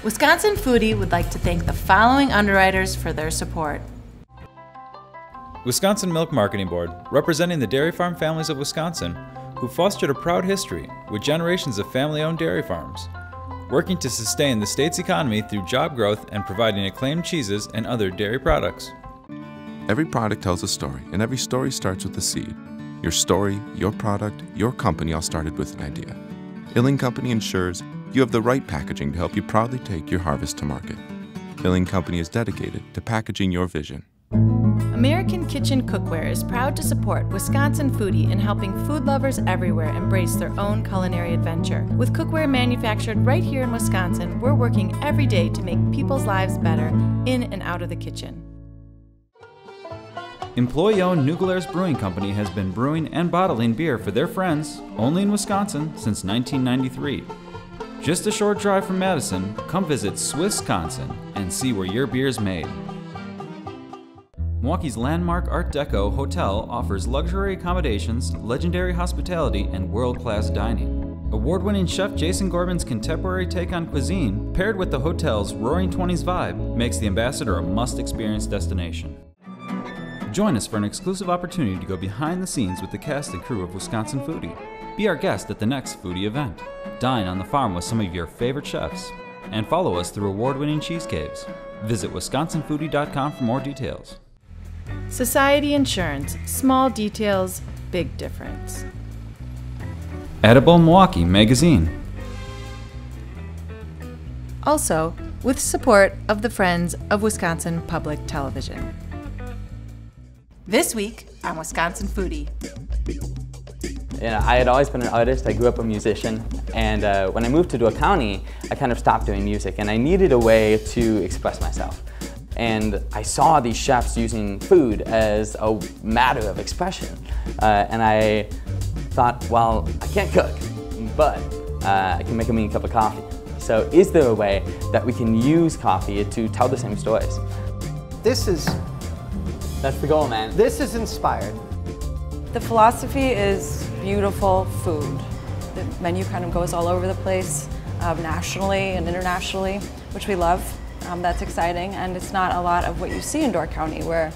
Wisconsin Foodie would like to thank the following underwriters for their support. Wisconsin Milk Marketing Board, representing the dairy farm families of Wisconsin, who fostered a proud history with generations of family-owned dairy farms, working to sustain the state's economy through job growth and providing acclaimed cheeses and other dairy products. Every product tells a story, and every story starts with a seed. Your story, your product, your company all started with an idea. Illing Company ensures you have the right packaging to help you proudly take your harvest to market. Illing Company is dedicated to packaging your vision. American Kitchen Cookware is proud to support Wisconsin Foodie in helping food lovers everywhere embrace their own culinary adventure. With cookware manufactured right here in Wisconsin, we're working every day to make people's lives better in and out of the kitchen. Employee-owned New Glarus Brewing Company has been brewing and bottling beer for their friends only in Wisconsin since 1993. Just a short drive from Madison, come visit Swissconsin and see where your beer is made. Milwaukee's landmark Art Deco Hotel offers luxury accommodations, legendary hospitality, and world-class dining. Award-winning chef Jason Gorman's contemporary take on cuisine, paired with the hotel's Roaring Twenties vibe, makes the Ambassador a must-experience destination. Join us for an exclusive opportunity to go behind the scenes with the cast and crew of Wisconsin Foodie. Be our guest at the next Foodie event. Dine on the farm with some of your favorite chefs. And follow us through award-winning cheese caves. Visit wisconsinfoodie.com for more details. Society Insurance, small details, big difference. Edible Milwaukee Magazine. Also, with support of the Friends of Wisconsin Public Television. This week on Wisconsin Foodie. I had always been an artist. I grew up a musician, and when I moved to Door County, I kind of stopped doing music, and I needed a way to express myself. And I saw these chefs using food as a matter of expression, and I thought, well, I can't cook, but I can make a mean cup of coffee. So is there a way that we can use coffee to tell the same stories? That's the goal, man. This is inspired. The philosophy is beautiful food. The menu kind of goes all over the place, nationally and internationally, which we love. That's exciting, and it's not a lot of what you see in Door County, where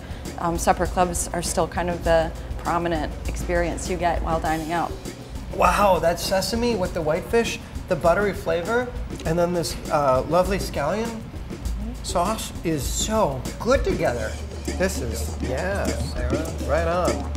supper clubs are still kind of the prominent experience you get while dining out. Wow, that sesame with the whitefish, the buttery flavor, and then this lovely scallion sauce is so good together. This is, yeah, Sarah, right on.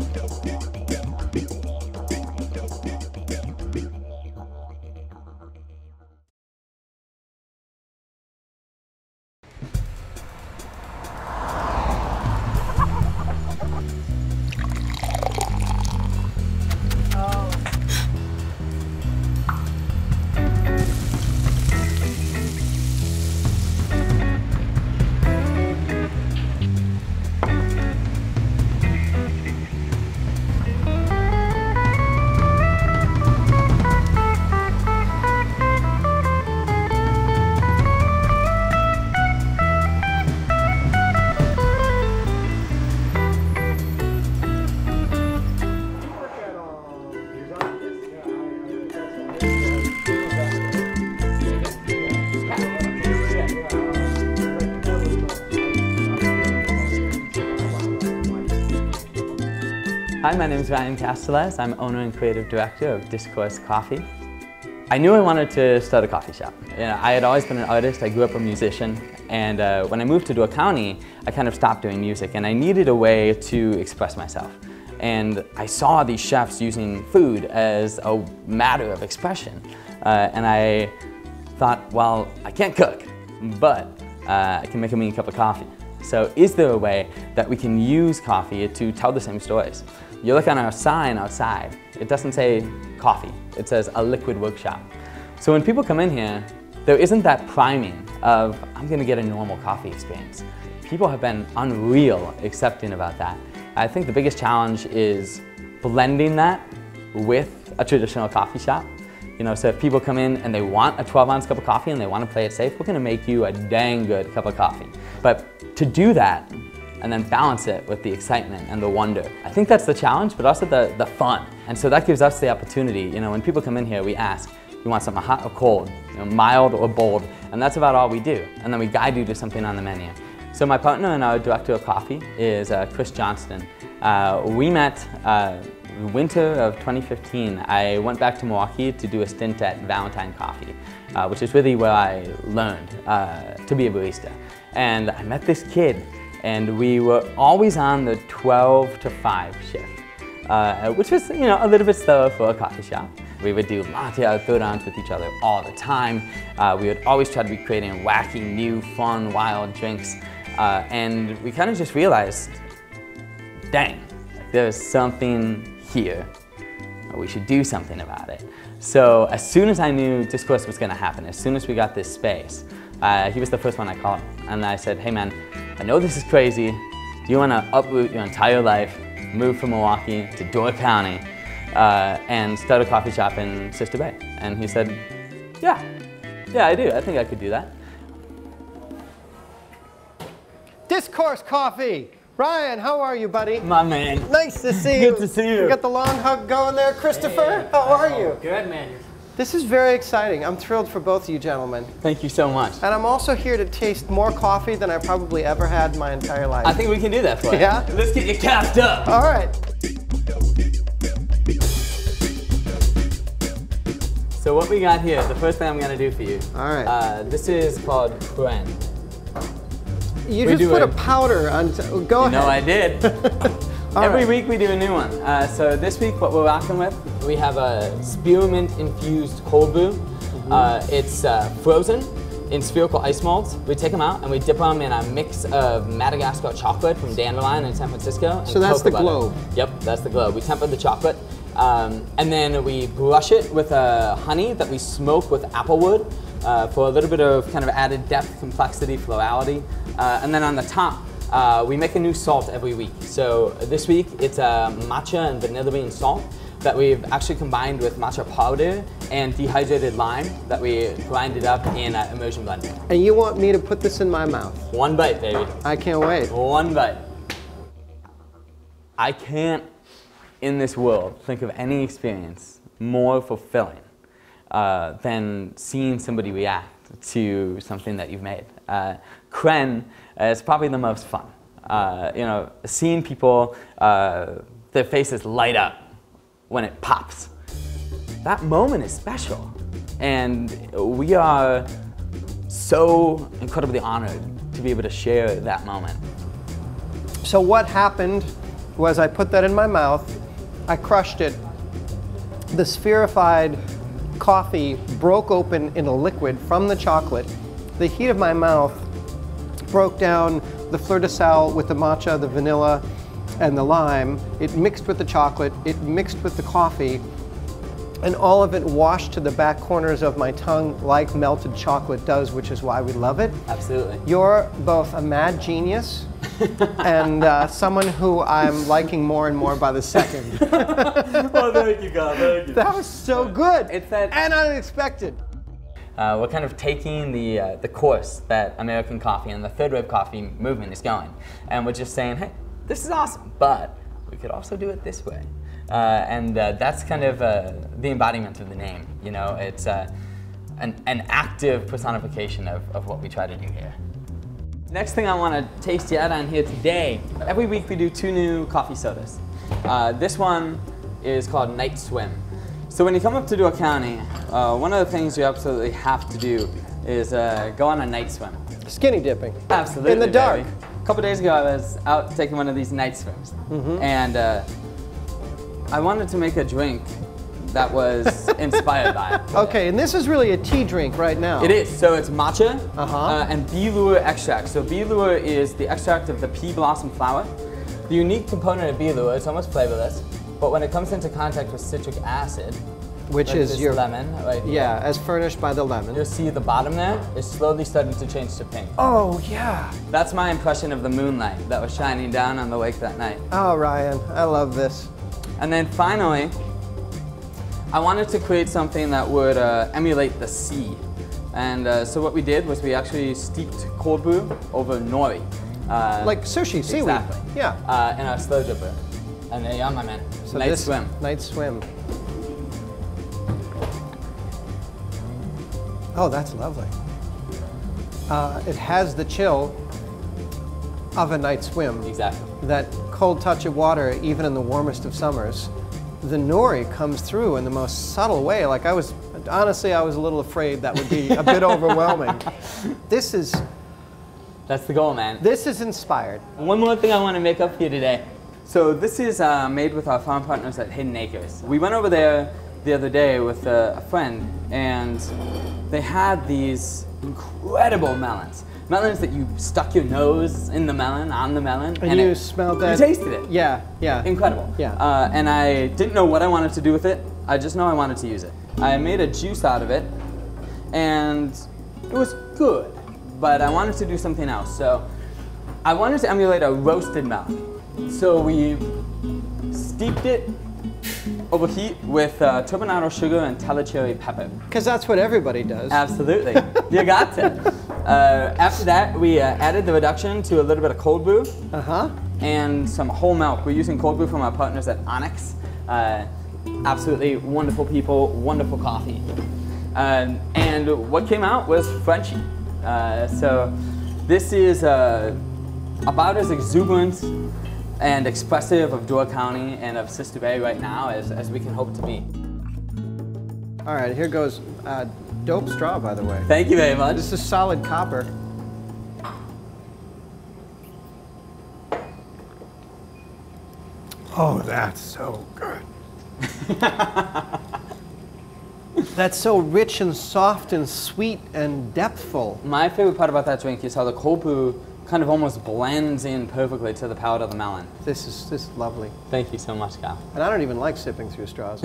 Hi, my name is Ryan Castellas. I'm owner and creative director of Discourse Coffee. I knew I wanted to start a coffee shop. I had always been an artist. I grew up a musician, and when I moved to Door County, I kind of stopped doing music, and I needed a way to express myself. And I saw these chefs using food as a matter of expression, and I thought, well, I can't cook, but I can make a mean cup of coffee. So is there a way that we can use coffee to tell the same stories? You look on our sign outside, it doesn't say coffee, it says a liquid workshop. So when people come in here, there isn't that priming of, I'm gonna get a normal coffee experience. People have been unreal accepting about that. I think the biggest challenge is blending that with a traditional coffee shop. So if people come in and they want a 12-ounce cup of coffee and they want to play it safe, we're going to make you a dang good cup of coffee. But to do that and then balance it with the excitement and the wonder, I think that's the challenge, but also the fun. And so that gives us the opportunity. When people come in here, we ask, You want something hot or cold, mild or bold, and that's about all we do. And then we guide you to something on the menu. So my partner and our director of coffee is Chris Johnston. We met winter of 2015. I went back to Milwaukee to do a stint at Valentine Coffee, which is really where I learned to be a barista. And I met this kid, and we were always on the 12 to 5 shift, which was, a little bit slower for a coffee shop. We would do latte art throwdowns with each other all the time. We would always try to be creating wacky, new, fun, wild drinks. And we kind of just realized, dang, there's something here. We should do something about it. So as soon as I knew Discourse was going to happen, as soon as we got this space, he was the first one I called. And I said, hey man, I know this is crazy. Do you want to uproot your entire life, move from Milwaukee to Door County, and start a coffee shop in Sister Bay? And he said, yeah, I do. I think I could do that. Discourse Coffee. Ryan, how are you, buddy? My man. Nice to see you. Good to see you. You got the long hug going there, Christopher? Hey, how are you? Good, man. This is very exciting. I'm thrilled for both of you gentlemen. Thank you so much. And I'm also here to taste more coffee than I probably ever had in my entire life. I think we can do that for you. Yeah? Let's get you capped up. All right. So what we got here, the first thing I'm going to do for you. All right. This is called Pren. You just put a powder on. Go ahead. No, I did. Every week we do a new one. So this week what we're rocking with, we have a spearmint infused cold brew. It's frozen in spherical ice molds. We take them out and we dip them in a mix of Madagascar chocolate from Dandelion in San Francisco. And so that's the butter. globe. Yep, that's the globe. We temper the chocolate. And then we brush it with honey that we smoke with applewood for a little bit of kind of added depth, complexity, florality. And then on the top, we make a new salt every week. So this week it's matcha and vanilla bean salt that we've actually combined with matcha powder and dehydrated lime that we grinded up in an immersion blender. And you want me to put this in my mouth? One bite, baby. I can't wait. One bite. I can't, in this world, think of any experience more fulfilling than seeing somebody react to something that you've made. Kren is probably the most fun. Seeing people, their faces light up when it pops. That moment is special. And we are so incredibly honored to be able to share that moment. So what happened was I put that in my mouth, I crushed it, the spherified coffee broke open in a liquid from the chocolate. The heat of my mouth broke down the fleur de sel with the matcha, the vanilla, and the lime. It mixed with the chocolate, it mixed with the coffee, and all of it washed to the back corners of my tongue like melted chocolate does, which is why we love it. Absolutely. You're both a mad genius and someone who I'm liking more and more by the second. Oh, thank you, God, thank you. That was so good It's that, and unexpected. We're kind of taking the course that American coffee and the third wave coffee movement is going, and we're just saying, hey, this is awesome, but we could also do it this way. That's kind of the embodiment of the name. It's an active personification of what we try to do here. Next thing I want to taste you out on here today, every week we do 2 new coffee sodas. This one is called Night Swim. So when you come up to Door County, one of the things you absolutely have to do is go on a night swim. Skinny dipping. Absolutely, in the dark. Baby. A couple days ago I was out taking one of these night swims, and I wanted to make a drink that was inspired by it. Okay, and this is really a tea drink right now. It is. So it's matcha and bee lure extract. So bee lure is the extract of the pea blossom flower. The unique component of bee lure, it's almost flavorless, but when it comes into contact with citric acid, which like is this your lemon, right here, yeah, as furnished by the lemon. you'll see the bottom there is slowly starting to change to pink. Oh yeah. That's my impression of the moonlight that was shining down on the lake that night. Oh Ryan, I love this. And then finally, I wanted to create something that would emulate the sea. And so what we did was we actually steeped cold brew over nori. Like sushi, seaweed. Exactly. Yeah. In our slow dripper. And there you are, my man. So Night swim. Night swim. Oh, that's lovely. It has the chill of a night swim. Exactly. That cold touch of water, even in the warmest of summers. The nori comes through in the most subtle way. Like honestly, I was a little afraid that would be a bit overwhelming. That's the goal, man. This is inspired. One more thing I want to make up for you today. So this is made with our farm partners at Hidden Acres. We went over there the other day with a friend, and they had these incredible melons. Melons that you stuck your nose in the melon, on the melon. And you smelled that? You tasted it. Yeah, yeah. Incredible. Yeah. And I didn't know what I wanted to do with it. I just know I wanted to use it. I made a juice out of it, and it was good, but I wanted to do something else. So I wanted to emulate a roasted melon. So we steeped it over heat with turbinado sugar and telecherry pepper. Because that's what everybody does. Absolutely. You got to. After that, we added the reduction to a little bit of cold brew and some whole milk. We're using cold brew from our partners at Onyx. Absolutely wonderful people, wonderful coffee. And what came out was Frenchie. So this is about as exuberant and expressive of Door County and of Sister Bay right now as we can hope to be. All right, here goes dope straw, by the way. Thank you very much. This is solid copper. Oh, that's so good. That's so rich and soft and sweet and depthful. My favorite part about that drink is how the cold brew kind of almost blends in perfectly to the palate of the melon. This is lovely. Thank you so much, Kyle. And I don't even like sipping through straws.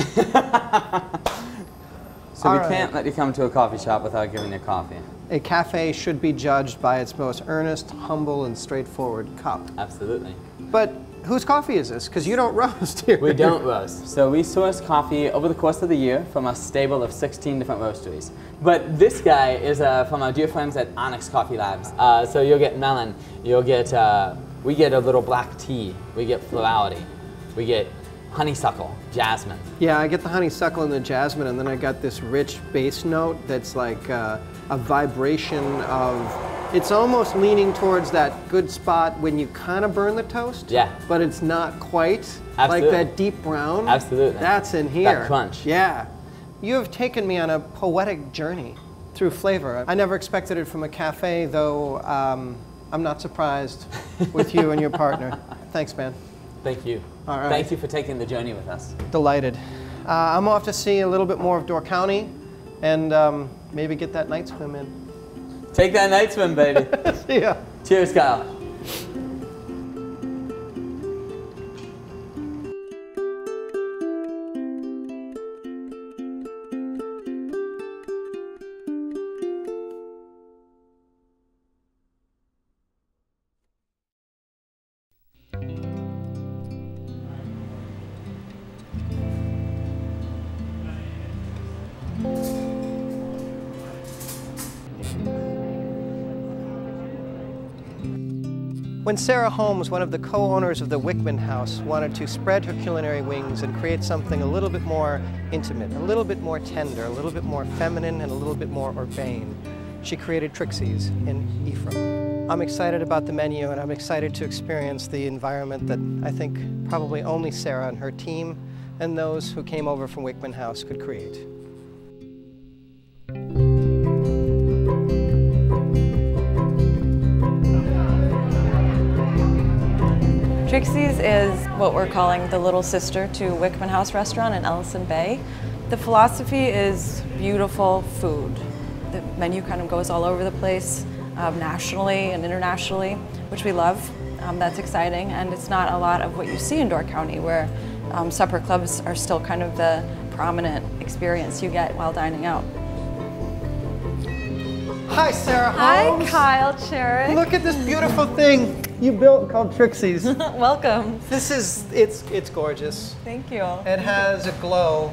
So we can't let you come to a coffee shop without giving you coffee. A cafe should be judged by its most earnest, humble, and straightforward cup. Absolutely. But whose coffee is this? Because you don't roast here. We don't roast. So we source coffee over the course of the year from a stable of 16 different roasteries. But this guy is from our dear friends at Onyx Coffee Labs. So you'll get melon, you'll get, we get a little black tea, we get florality, we get honeysuckle, jasmine. Yeah, I get the honeysuckle and the jasmine, and then I got this rich bass note that's like a vibration of, it's almost leaning towards that good spot when you kind of burn the toast. Yeah. But it's not quite. Absolutely. Like that deep brown. Absolutely. That's in here. That crunch. Yeah. You have taken me on a poetic journey through flavor. I never expected it from a cafe, though I'm not surprised with you and your partner. Thanks, man. Thank you. All right. Thank you for taking the journey with us. Delighted. I'm off to see a little bit more of Door County and maybe get that night swim in. Take that night swim, baby. See ya. Cheers, Kyle. When Sarah Holmes, one of the co-owners of the Wickman House, wanted to spread her culinary wings and create something a little bit more intimate, a little bit more tender, a little bit more feminine, and a little bit more urbane, she created Trixie's in Ephraim. I'm excited about the menu, and I'm excited to experience the environment that I think probably only Sarah and her team and those who came over from Wickman House could create. Trixie's is what we're calling the little sister to Wickman House Restaurant in Ellison Bay. The philosophy is beautiful food. The menu kind of goes all over the place, nationally and internationally, which we love. That's exciting, and it's not a lot of what you see in Door County, where supper clubs are still kind of the prominent experience you get while dining out. Hi, Sarah Holmes. Hi, Kyle Cherrick. Look at this beautiful thing you built called Trixie's. Welcome. This is, it's gorgeous. Thank you. It has a glow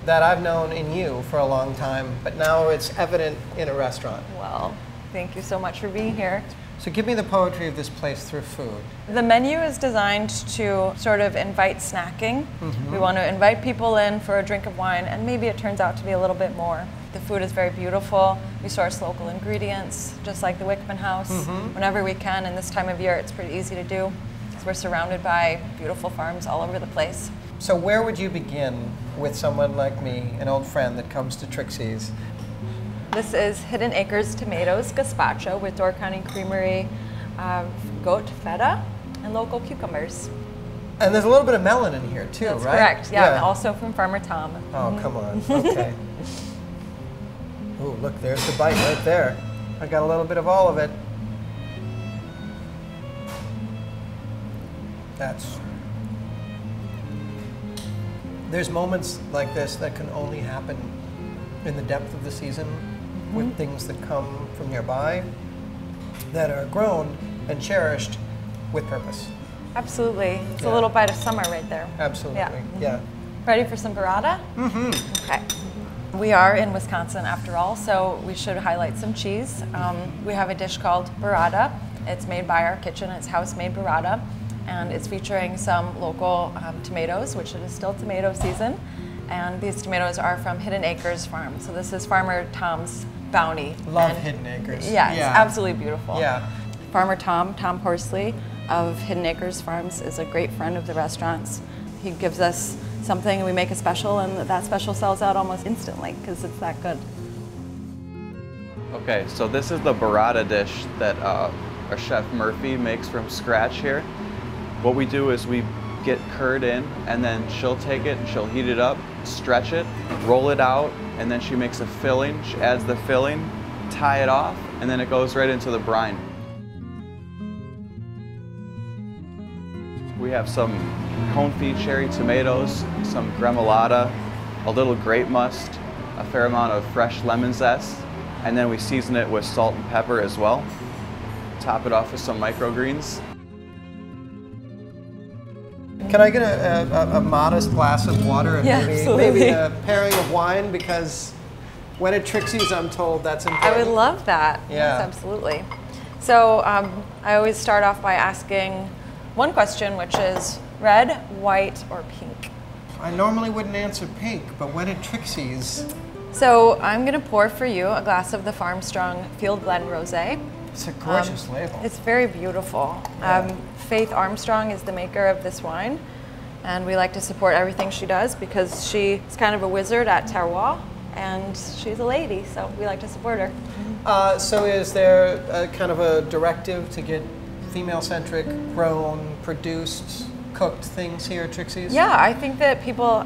that I've known in you for a long time, but now it's evident in a restaurant. Well, thank you so much for being here. So give me the poetry of this place through food. The menu is designed to sort of invite snacking. We want to invite people in for a drink of wine, and maybe it turns out to be a little bit more. The food is very beautiful. We source local ingredients, just like the Wickman House, whenever we can. And this time of year, it's pretty easy to do because we're surrounded by beautiful farms all over the place. So where would you begin with someone like me, an old friend that comes to Trixie's? This is Hidden Acres tomatoes gazpacho with Door County Creamery, goat feta, and local cucumbers. And there's a little bit of melon in here too, That's right? correct, yeah. Also from Farmer Tom. Oh, come on, okay. Oh, look, there's the bite right there. I got a little bit of all of it. There's moments like this that can only happen in the depth of the season with things that come from nearby that are grown and cherished with purpose. Absolutely. It's a little bite of summer right there. Absolutely, yeah. Ready for some burrata? Okay. We are in Wisconsin after all, so we should highlight some cheese. We have a dish called burrata. It's made by our kitchen. It's house-made burrata, and it's featuring some local tomatoes, which it is still tomato season. And these tomatoes are from Hidden Acres Farm. So this is Farmer Tom's bounty. Love Hidden Acres. Yeah, it's absolutely beautiful. Yeah. Farmer Tom Horsley of Hidden Acres Farms is a great friend of the restaurants. He gives us something and we make a special, and that special sells out almost instantly because it's that good. Okay, so this is the burrata dish that our chef Murphy makes from scratch here. What we do is we get curd in, and then she'll take it and she'll heat it up, stretch it, roll it out, and then she makes a filling. She adds the filling, tie it off, and then it goes right into the brine. We have some confit cherry tomatoes, some gremolata, a little grape must, a fair amount of fresh lemon zest, and then we season it with salt and pepper as well. Top it off with some microgreens. Can I get a modest glass of water and maybe a pairing of wine? Because when at Trixie's, I'm told that's important. I would love that. Yeah. Yes, absolutely. So I always start off by asking one question, which is red, white, or pink? I normally wouldn't answer pink, but when at Trixie's... So I'm going to pour for you a glass of the Farm Strong Field Blend Rosé. It's a gorgeous label. It's very beautiful. Yeah. Faith Armstrong is the maker of this wine, and we like to support everything she does because she's kind of a wizard at terroir, and she's a lady, so we like to support her. So is there a kind of a directive to get female-centric, grown, produced, cooked things here at Trixie's? Yeah, I think that people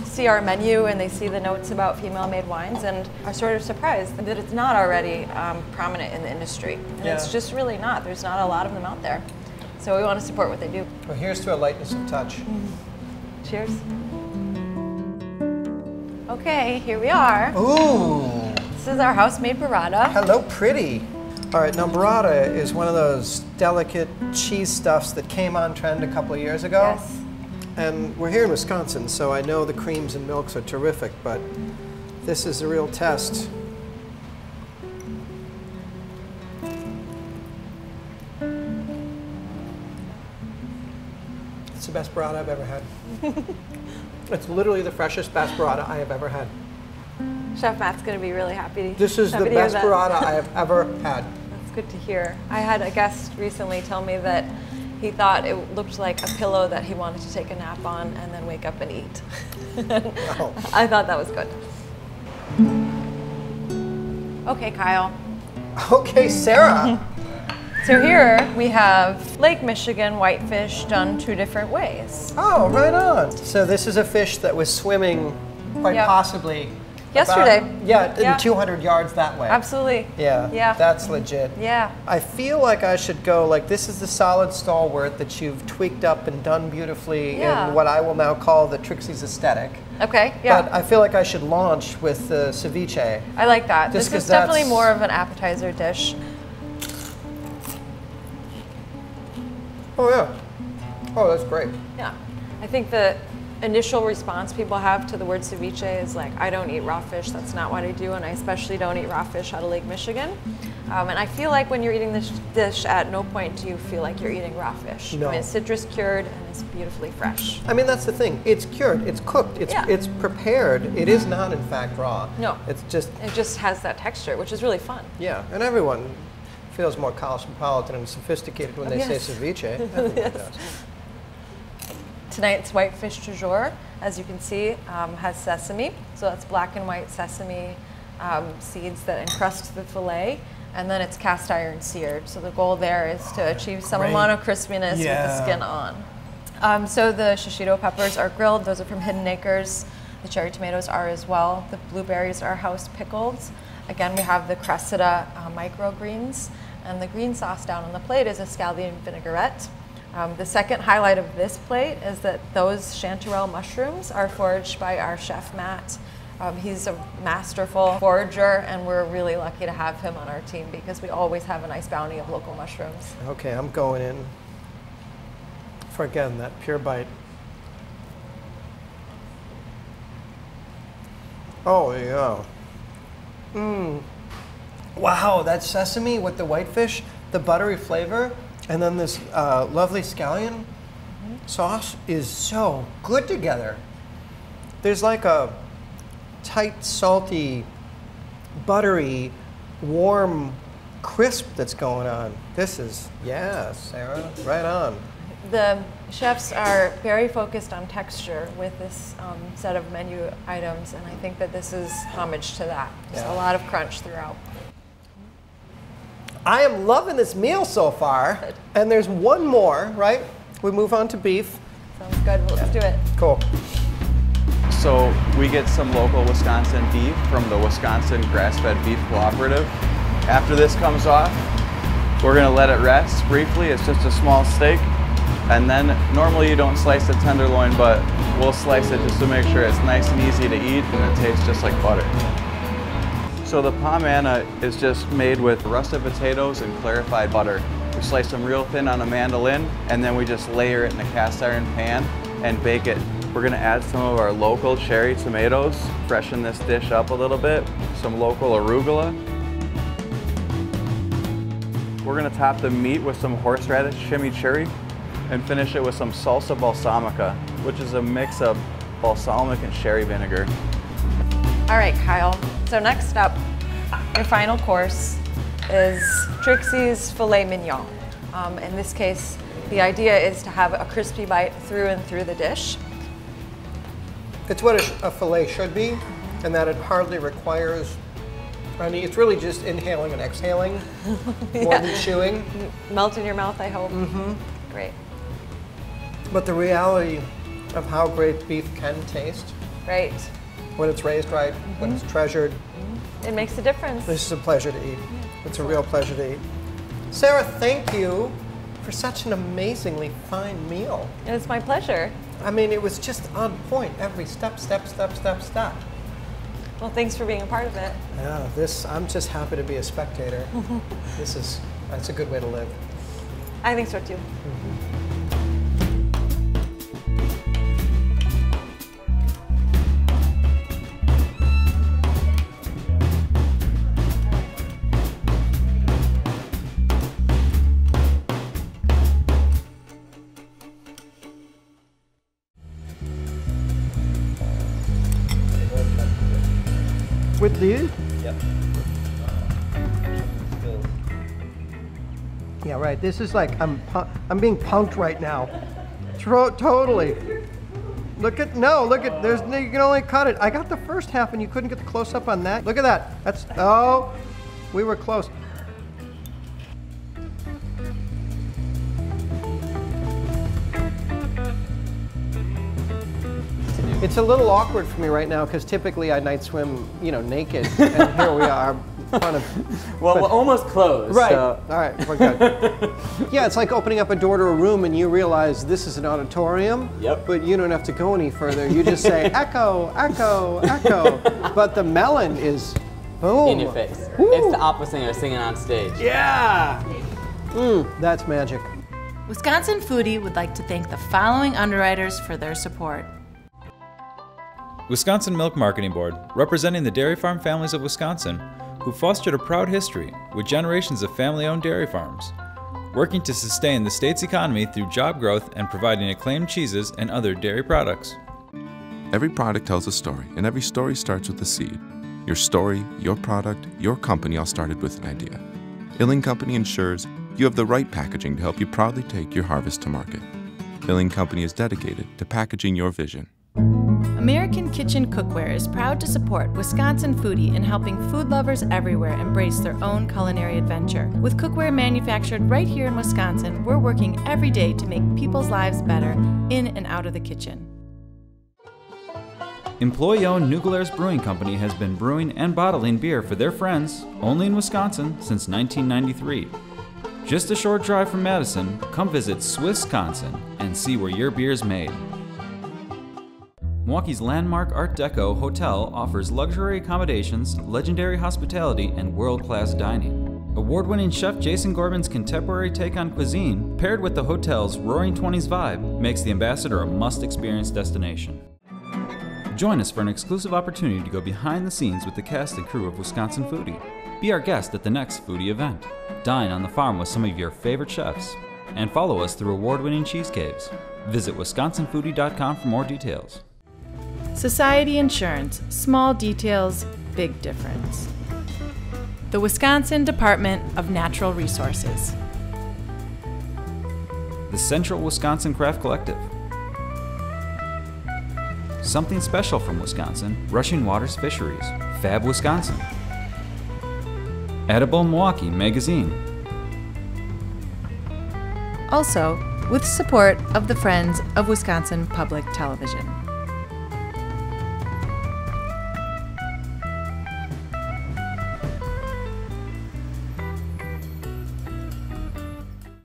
see our menu and they see the notes about female-made wines and are sort of surprised that it's not already prominent in the industry. And it's just really not. There's not a lot of them out there. So we want to support what they do. Well, here's to a lightness of touch. Cheers. Okay, here we are. Ooh. This is our house-made burrata. Hello, pretty. All right, now burrata is one of those delicate cheese stuffs that came on trend a couple of years ago. Yes. And we're here in Wisconsin, so I know the creams and milks are terrific, but this is a real test. It's the best burrata I've ever had. It's literally the freshest, best burrata I have ever had. Chef Matt's going to be really happy. This is the best burrata I have ever had. That's good to hear. I had a guest recently tell me that he thought it looked like a pillow that he wanted to take a nap on and then wake up and eat. Wow. I thought that was good. Okay, Kyle. Okay, Sarah. So here we have Lake Michigan whitefish done 2 different ways. Oh, right on. So this is a fish that was swimming quite possibly yesterday. In 200 yards that way. Absolutely. Yeah, that's legit. Yeah. I feel like I should go, like, this is the solid stalwart that you've tweaked up and done beautifully in what I will now call the Trixie's aesthetic. Okay, yeah. But I feel like I should launch with the ceviche. I like that. Just this is definitely more of an appetizer dish. Oh, yeah. Oh, that's great. Yeah. I think the initial response people have to the word ceviche is like, I don't eat raw fish, that's not what I do, and I especially don't eat raw fish out of Lake Michigan. And I feel like when you're eating this dish, at no point do you feel like you're eating raw fish. No. I mean, it's citrus cured and it's beautifully fresh. I mean, that's the thing. It's cured, it's cooked, it's prepared. It is not, in fact, raw. No. It just has that texture, which is really fun. Yeah, and everyone feels more cosmopolitan and sophisticated when they say ceviche. Everyone does. Tonight's whitefish du jour, as you can see, has sesame. So that's black and white sesame seeds that encrust the fillet, and then it's cast iron seared. So the goal there is to achieve some amount of crispiness with the skin on. So the shishito peppers are grilled. Those are from Hidden Acres. The cherry tomatoes are as well. The blueberries are house pickled. Again, we have the cressida microgreens, and the green sauce down on the plate is a scallion vinaigrette. The second highlight of this plate is that those chanterelle mushrooms are foraged by our chef, Matt. He's a masterful forager, and we're really lucky to have him on our team because we always have a nice bounty of local mushrooms. Okay, I'm going in for, again, that pure bite. Oh, yeah. Wow, that sesame with the whitefish, the buttery flavor, and then this lovely scallion sauce is so good together. There's like a tight, salty, buttery, warm crisp that's going on. This is, yeah, Sarah, right on. The chefs are very focused on texture with this set of menu items, and I think that this is homage to that. There's a lot of crunch throughout. I am loving this meal so far, and there's one more, right? We move on to beef. Sounds good. Well, let's do it. Cool. So we get some local Wisconsin beef from the Wisconsin Grass-Fed Beef Cooperative. After this comes off, we're gonna let it rest briefly. It's just a small steak. And then normally you don't slice the tenderloin, but we'll slice it just to make sure it's nice and easy to eat and it tastes just like butter. So the pomana is just made with russet potatoes and clarified butter. We slice them real thin on a mandolin, and then we just layer it in a cast iron pan and bake it. We're gonna add some of our local cherry tomatoes, freshen this dish up a little bit, some local arugula. We're gonna top the meat with some horseradish chimichurri and finish it with some salsa balsamica, which is a mix of balsamic and sherry vinegar. All right, Kyle. So next up, your final course is Trixie's filet mignon. In this case, the idea is to have a crispy bite through and through the dish. It's what a filet should be, and that it hardly requires, I mean, it's really just inhaling and exhaling more than chewing. Melt in your mouth, I hope. Great. But the reality of how great beef can taste, Right. when it's raised right, when it's treasured, It makes a difference. this is a pleasure to eat. It's a real pleasure to eat. Sarah, thank you for such an amazingly fine meal. It's my pleasure. I mean, it was just on point, every step. Well, thanks for being a part of it. Yeah, I'm just happy to be a spectator. That's a good way to live. I think so too. With these? Yep. Yeah, right. This is like I'm being punked right now. Totally. Look at there's you can only cut it. I got the first half and you couldn't get the close up on that. Look at that. We were close. It's a little awkward for me right now because typically I night swim, naked, and here we are in front of. Well, we're almost closed. Right. So. All right, we're good. Yeah, it's like opening up a door to a room and you realize this is an auditorium. Yep. But you don't have to go any further. You just say echo, echo, echo. But the melon is, boom. In your face. Woo. It's the opera singer singing on stage. Yeah. That's magic. Wisconsin Foodie would like to thank the following underwriters for their support. Wisconsin Milk Marketing Board, representing the dairy farm families of Wisconsin. who fostered a proud history with generations of family-owned dairy farms, working to sustain the state's economy through job growth and providing acclaimed cheeses and other dairy products. Every product tells a story, and every story starts with a seed. Your story, your product, your company all started with an idea. Illing Company ensures you have the right packaging to help you proudly take your harvest to market. Illing Company is dedicated to packaging your vision. American Kitchen Cookware is proud to support Wisconsin Foodie in helping food lovers everywhere embrace their own culinary adventure. With cookware manufactured right here in Wisconsin, we're working every day to make people's lives better in and out of the kitchen. Employee-owned New Glarus Brewing Company has been brewing and bottling beer for their friends only in Wisconsin since 1993. Just a short drive from Madison, come visit Swissconsin and see where your beer is made. Milwaukee's landmark Art Deco hotel offers luxury accommodations, legendary hospitality, and world-class dining. Award-winning chef Jason Gorman's contemporary take on cuisine, paired with the hotel's Roaring '20s vibe, makes the Ambassador a must-experience destination. Join us for an exclusive opportunity to go behind the scenes with the cast and crew of Wisconsin Foodie. Be our guest at the next Foodie event. Dine on the farm with some of your favorite chefs. And follow us through award-winning cheese caves. Visit wisconsinfoodie.com for more details. Society Insurance, small details, big difference. The Wisconsin Department of Natural Resources. The Central Wisconsin Craft Collective. Something special from Wisconsin, Rushing Waters Fisheries, Fab Wisconsin. Edible Milwaukee Magazine. Also, with support of the Friends of Wisconsin Public Television.